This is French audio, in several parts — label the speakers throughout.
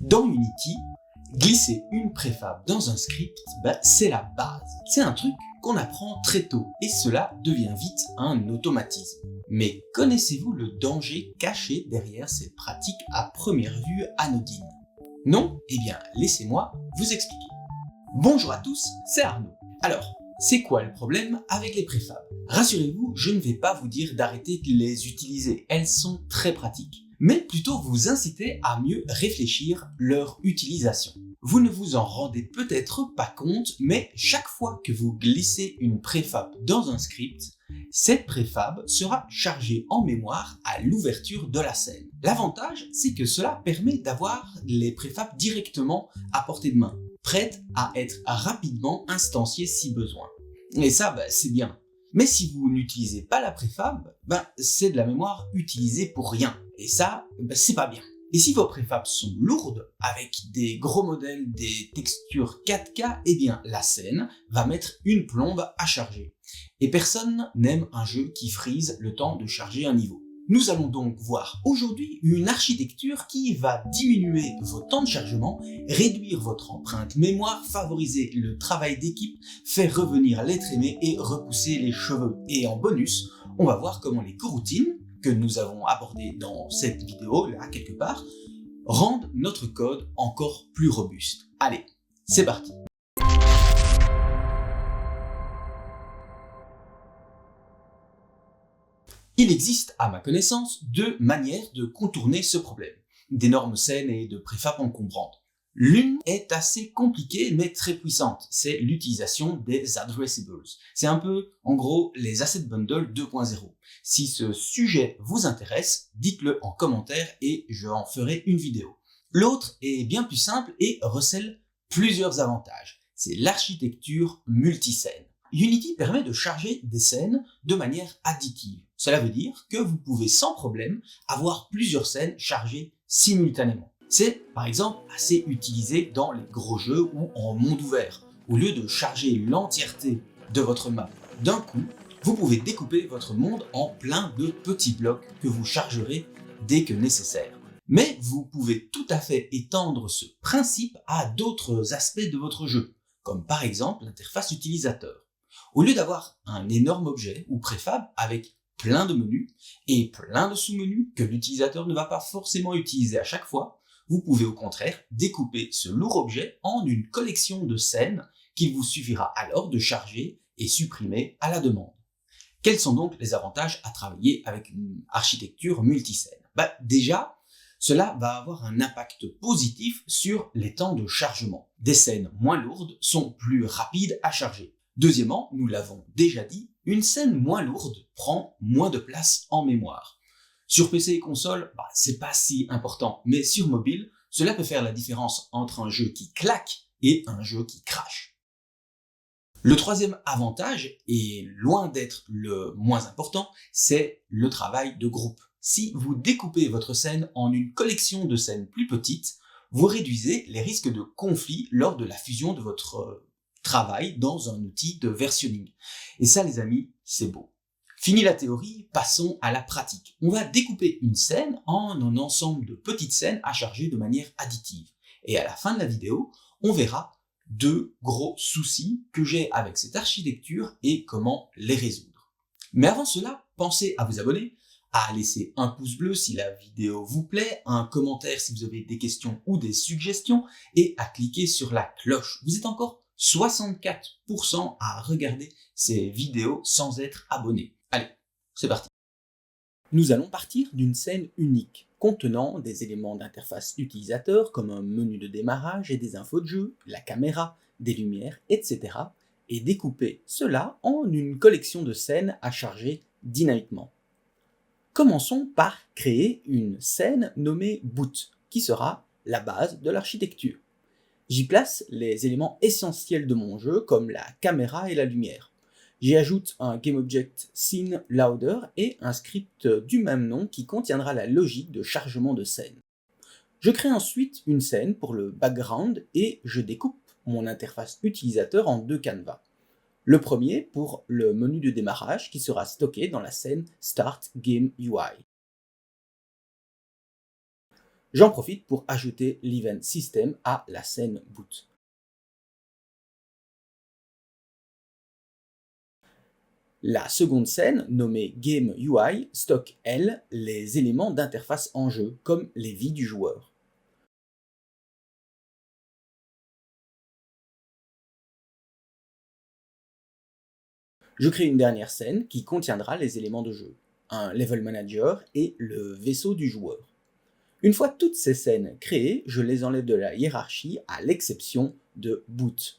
Speaker 1: Dans Unity, glisser une préfab dans un script, c'est la base. C'est un truc qu'on apprend très tôt et cela devient vite un automatisme. Mais connaissez-vous le danger caché derrière cette pratique à première vue anodine? Non? Eh bien, laissez-moi vous expliquer. Bonjour à tous, c'est Arnaud. Alors, c'est quoi le problème avec les préfabs? Rassurez-vous, je ne vais pas vous dire d'arrêter de les utiliser, elles sont très pratiques. Mais plutôt vous inciter à mieux réfléchir leur utilisation. Vous ne vous en rendez peut-être pas compte, mais chaque fois que vous glissez une préfab dans un script, cette préfab sera chargée en mémoire à l'ouverture de la scène. L'avantage, c'est que cela permet d'avoir les préfabs directement à portée de main, prêtes à être rapidement instanciées si besoin. Et ça, c'est bien. Mais si vous n'utilisez pas la préfab, c'est de la mémoire utilisée pour rien. Et ça, c'est pas bien. Et si vos préfabs sont lourdes, avec des gros modèles, des textures 4K, eh bien la scène va mettre une plombe à charger. Et personne n'aime un jeu qui freeze le temps de charger un niveau. Nous allons donc voir aujourd'hui une architecture qui va diminuer vos temps de chargement, réduire votre empreinte mémoire, favoriser le travail d'équipe, faire revenir l'être aimé et repousser les cheveux. Et en bonus, on va voir comment les coroutines, que nous avons abordées dans cette vidéo, là quelque part, rendent notre code encore plus robuste. Allez, c'est parti! Il existe, à ma connaissance, deux manières de contourner ce problème, d'énormes scènes et de préfab encombrantes. L'une est assez compliquée mais très puissante, c'est l'utilisation des addressables. C'est un peu, en gros, les Asset Bundle 2.0. Si ce sujet vous intéresse, dites-le en commentaire et je en ferai une vidéo. L'autre est bien plus simple et recèle plusieurs avantages. C'est l'architecture multiscène. Unity permet de charger des scènes de manière additive. Cela veut dire que vous pouvez sans problème avoir plusieurs scènes chargées simultanément. C'est par exemple assez utilisé dans les gros jeux ou en monde ouvert. Au lieu de charger l'entièreté de votre map d'un coup, vous pouvez découper votre monde en plein de petits blocs que vous chargerez dès que nécessaire. Mais vous pouvez tout à fait étendre ce principe à d'autres aspects de votre jeu, comme par exemple l'interface utilisateur. Au lieu d'avoir un énorme objet ou préfab avec plein de menus et plein de sous-menus que l'utilisateur ne va pas forcément utiliser à chaque fois, vous pouvez au contraire découper ce lourd objet en une collection de scènes qu'il vous suffira alors de charger et supprimer à la demande. Quels sont donc les avantages à travailler avec une architecture multiscène? Déjà, cela va avoir un impact positif sur les temps de chargement. Des scènes moins lourdes sont plus rapides à charger. Deuxièmement, nous l'avons déjà dit, une scène moins lourde prend moins de place en mémoire. Sur PC et console, c'est pas si important, mais sur mobile, cela peut faire la différence entre un jeu qui claque et un jeu qui crache. Le troisième avantage, et loin d'être le moins important, c'est le travail de groupe. Si vous découpez votre scène en une collection de scènes plus petites, vous réduisez les risques de conflit lors de la fusion de votre travail dans un outil de versionning. Et ça, les amis, c'est beau. Fini la théorie, passons à la pratique. On va découper une scène en un ensemble de petites scènes à charger de manière additive. Et à la fin de la vidéo, on verra deux gros soucis que j'ai avec cette architecture et comment les résoudre. Mais avant cela, pensez à vous abonner, à laisser un pouce bleu si la vidéo vous plaît, un commentaire si vous avez des questions ou des suggestions et à cliquer sur la cloche. Vous êtes encore 64% à regarder ces vidéos sans être abonné. Allez, c'est parti. Nous allons partir d'une scène unique, contenant des éléments d'interface utilisateur comme un menu de démarrage et des infos de jeu, la caméra, des lumières, etc. et découper cela en une collection de scènes à charger dynamiquement. Commençons par créer une scène nommée boot, qui sera la base de l'architecture. J'y place les éléments essentiels de mon jeu comme la caméra et la lumière. J'y ajoute un GameObject SceneLoader et un script du même nom qui contiendra la logique de chargement de scène. Je crée ensuite une scène pour le background et je découpe mon interface utilisateur en deux canevas. Le premier pour le menu de démarrage qui sera stocké dans la scène Start Game UI. J'en profite pour ajouter l'event system à la scène boot. La seconde scène, nommée Game UI, stocke, elle, les éléments d'interface en jeu, comme les vies du joueur. Je crée une dernière scène qui contiendra les éléments de jeu, un level manager et le vaisseau du joueur. Une fois toutes ces scènes créées, je les enlève de la hiérarchie à l'exception de boot.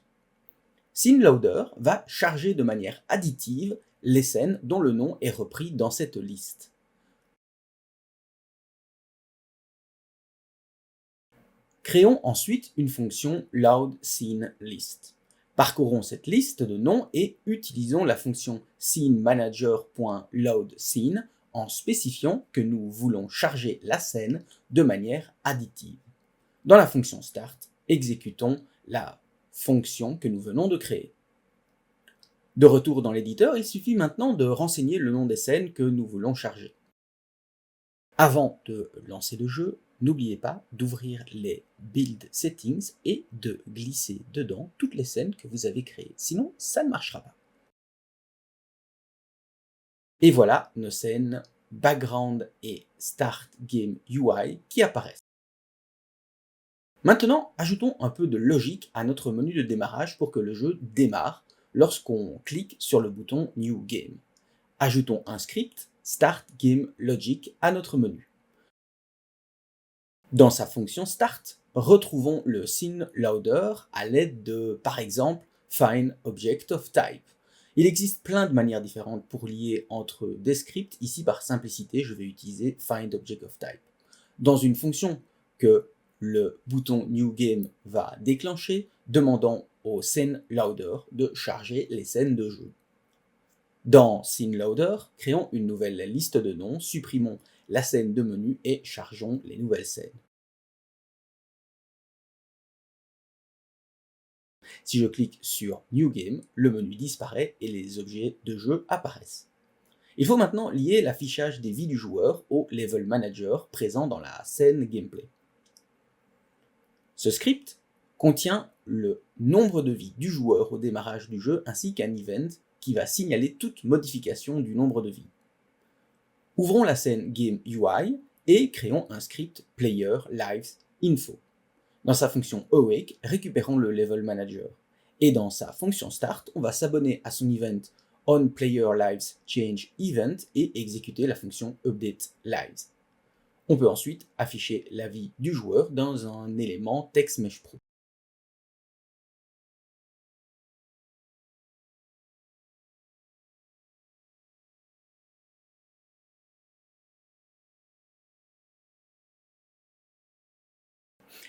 Speaker 1: SceneLoader va charger de manière additive les scènes dont le nom est repris dans cette liste. Créons ensuite une fonction loadSceneList. Parcourons cette liste de noms et utilisons la fonction sceneManager.loadScene en spécifiant que nous voulons charger la scène de manière additive. Dans la fonction start, exécutons la fonction que nous venons de créer. De retour dans l'éditeur, il suffit maintenant de renseigner le nom des scènes que nous voulons charger. Avant de lancer le jeu, n'oubliez pas d'ouvrir les Build Settings et de glisser dedans toutes les scènes que vous avez créées, sinon ça ne marchera pas. Et voilà nos scènes Background et Start Game UI qui apparaissent. Maintenant, ajoutons un peu de logique à notre menu de démarrage pour que le jeu démarre lorsqu'on clique sur le bouton New Game. Ajoutons un script Start Game Logic à notre menu. Dans sa fonction Start, retrouvons le SceneLoader à l'aide de, par exemple, FindObjectOfType. Il existe plein de manières différentes pour lier entre des scripts. Ici, par simplicité, je vais utiliser FindObjectOfType. Dans une fonction que le bouton New Game va déclencher, demandons au SceneLoader de charger les scènes de jeu. Dans SceneLoader, créons une nouvelle liste de noms, supprimons la scène de menu et chargeons les nouvelles scènes. Si je clique sur New Game, le menu disparaît et les objets de jeu apparaissent. Il faut maintenant lier l'affichage des vies du joueur au Level Manager présent dans la scène Gameplay. Ce script contient le nombre de vies du joueur au démarrage du jeu ainsi qu'un event qui va signaler toute modification du nombre de vies. Ouvrons la scène Game UI et créons un script Player Lives Info. Dans sa fonction Awake, récupérons le Level Manager. Et dans sa fonction Start, on va s'abonner à son event onPlayerLivesChangeEvent et exécuter la fonction UpdateLives. On peut ensuite afficher la vie du joueur dans un élément TextMeshPro.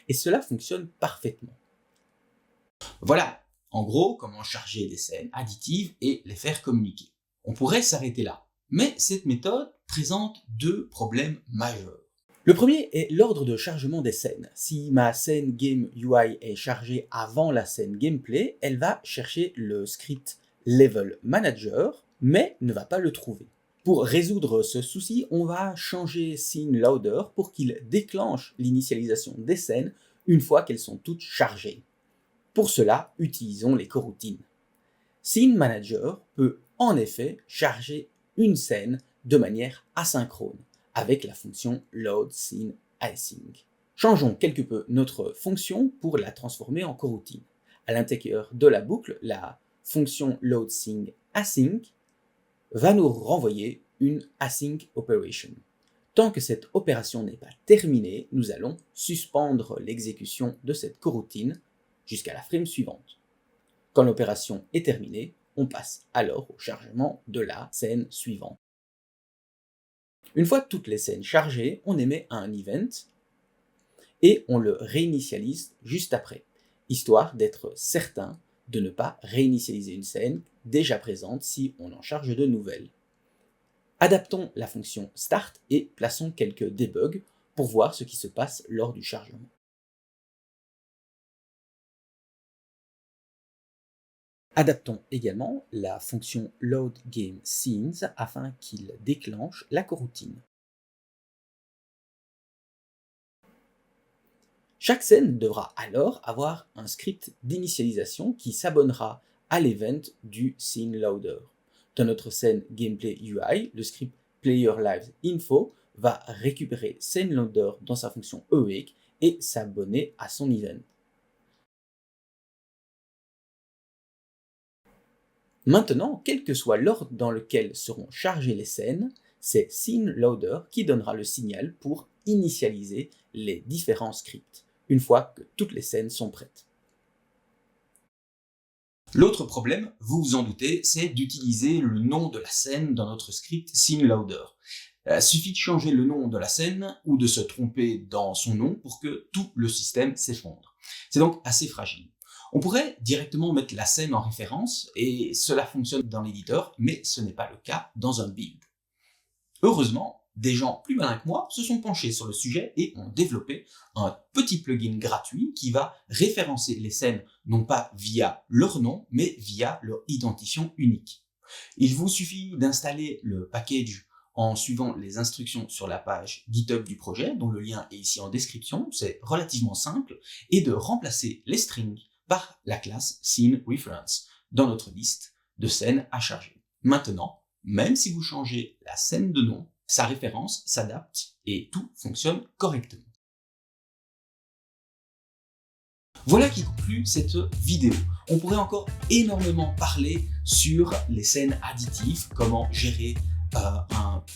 Speaker 1: Et cela fonctionne parfaitement. Voilà, en gros, comment charger des scènes additives et les faire communiquer. On pourrait s'arrêter là, mais cette méthode présente deux problèmes majeurs. Le premier est l'ordre de chargement des scènes. Si ma scène Game UI est chargée avant la scène Gameplay, elle va chercher le script Level Manager, mais ne va pas le trouver. Pour résoudre ce souci, on va changer SceneLoader pour qu'il déclenche l'initialisation des scènes une fois qu'elles sont toutes chargées. Pour cela, utilisons les coroutines. SceneManager peut en effet charger une scène de manière asynchrone avec la fonction loadSceneAsync. Changeons quelque peu notre fonction pour la transformer en coroutine. À l'intérieur de la boucle, la fonction loadSceneAsync va nous renvoyer une async operation. Tant que cette opération n'est pas terminée, nous allons suspendre l'exécution de cette coroutine jusqu'à la frame suivante. Quand l'opération est terminée, on passe alors au chargement de la scène suivante. Une fois toutes les scènes chargées, on émet un event et on le réinitialise juste après, histoire d'être certain de ne pas réinitialiser une scène déjà présente si on en charge de nouvelles. Adaptons la fonction start et plaçons quelques debugs pour voir ce qui se passe lors du chargement. Adaptons également la fonction loadGameScenes afin qu'il déclenche la coroutine. Chaque scène devra alors avoir un script d'initialisation qui s'abonnera à l'event du scene loader. Dans notre scène Gameplay UI, le script Player Live Info va récupérer scene loader dans sa fonction awake et s'abonner à son event. Maintenant, quel que soit l'ordre dans lequel seront chargées les scènes, c'est scene loader qui donnera le signal pour initialiser les différents scripts, une fois que toutes les scènes sont prêtes. L'autre problème, vous vous en doutez, c'est d'utiliser le nom de la scène dans notre script scene loader. Suffit de changer le nom de la scène ou de se tromper dans son nom pour que tout le système s'effondre. C'est donc assez fragile. On pourrait directement mettre la scène en référence et cela fonctionne dans l'éditeur, mais ce n'est pas le cas dans un build. Heureusement, des gens plus malins que moi se sont penchés sur le sujet et ont développé un petit plugin gratuit qui va référencer les scènes non pas via leur nom, mais via leur identifiant unique. Il vous suffit d'installer le package en suivant les instructions sur la page GitHub du projet, dont le lien est ici en description, c'est relativement simple, et de remplacer les strings par la classe SceneReference dans notre liste de scènes à charger. Maintenant, même si vous changez la scène de nom, sa référence s'adapte et tout fonctionne correctement. Voilà qui conclut cette vidéo. On pourrait encore énormément parler sur les scènes additives, comment gérer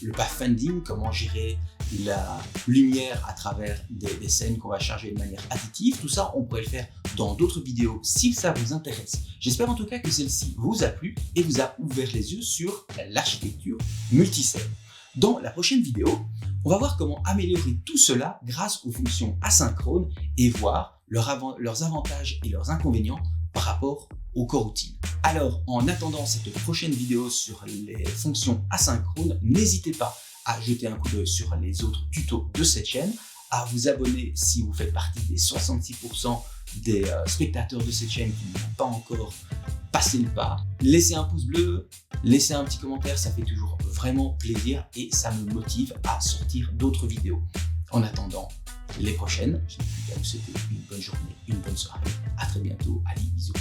Speaker 1: le pathfinding, comment gérer la lumière à travers des scènes qu'on va charger de manière additive. Tout ça, on pourrait le faire dans d'autres vidéos si ça vous intéresse. J'espère en tout cas que celle-ci vous a plu et vous a ouvert les yeux sur l'architecture multiscène. Dans la prochaine vidéo, on va voir comment améliorer tout cela grâce aux fonctions asynchrones et voir leurs avantages et leurs inconvénients par rapport aux coroutines. Alors, en attendant cette prochaine vidéo sur les fonctions asynchrones, n'hésitez pas à jeter un coup d'œil sur les autres tutos de cette chaîne, à vous abonner si vous faites partie des 66% des spectateurs de cette chaîne qui n'ont pas encore passé le pas. Laissez un pouce bleu, laissez un petit commentaire, ça fait toujours vraiment plaisir et ça me motive à sortir d'autres vidéos. En attendant les prochaines, je n'ai plus qu'à vous souhaiter une bonne journée, une bonne soirée. À très bientôt, allez, bisous.